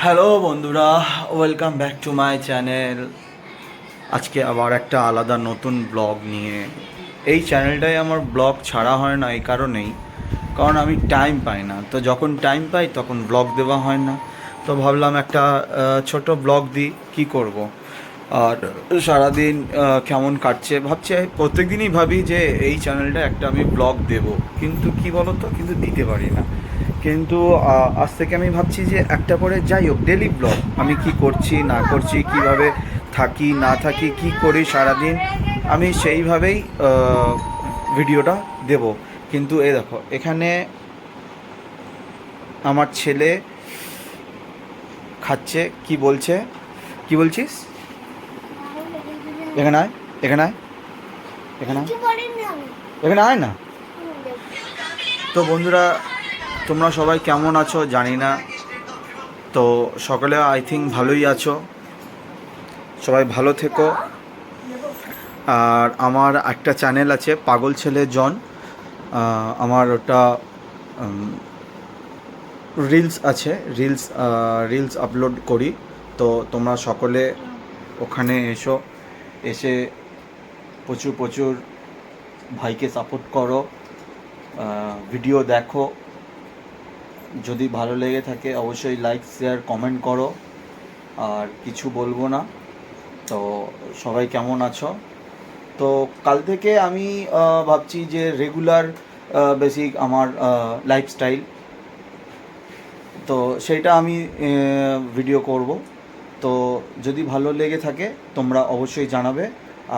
Hello বন্ধুরা, welcome back to my channel. আজকে আবার একটা আলাদা নতুন ব্লগ নিয়ে। এই চ্যানেলটায় আমার ব্লগ ছাড়া হয় না এই কারণেই, কারণ আমি টাইম পাই না। তো যখন টাইম পাই তখন ব্লগ দেওয়া হয় না। তো ভাবলাম একটা ছোট ব্লগ দিই, কী করব। আর সারাদিন কেমন কাটছে ভাবছি, প্রত্যেক দিনই ভাবি যে এই চ্যানেলটা একটা আমি ব্লগ দেব, কিন্তু কি বলো তো, কিন্তু দিতে পারি না। কিন্তু আজ থেকে আমি ভাবছি যে একটা করে, যাই হোক, ডেলি ব্লগ আমি কি করছি না করছি, কিভাবে থাকি না থাকি, কি করি সারাদিন, আমি সেইভাবেই ভিডিওটা দেব। কিন্তু এই দেখো, এখানে আমার ছেলে খাচ্ছে, কি বলছে, কি বলছিস, এখানে আয়, এখানে আয়, এখানে আয়, এখানে আয় না। তো বন্ধুরা, তোমরা সবাই কেমন আছো জানি না। তো সকলে আই থিঙ্ক ভালোই আছো, সবাই ভালো থেকো। আর আমার একটা চ্যানেল আছে, পাগল ছেলে জন। আমার ওটা রিলস আছে, রিলস আপলোড করি। তো তোমরা সকলে ওখানে এসো, এসে প্রচুর প্রচুর ভাইকে সাপোর্ট করো, ভিডিও দেখো। যদি ভালো লেগে থাকে অবশ্যই লাইক শেয়ার কমেন্ট করো। আর কিছু বলবো না। তো সবাই কেমন আছো? তো কাল থেকে আমি ভাবছি যে রেগুলার বেসিক আমার লাইফস্টাইল, তো সেইটা আমি ভিডিও করব। তো যদি ভালো লেগে থাকে তোমরা অবশ্যই জানাবে।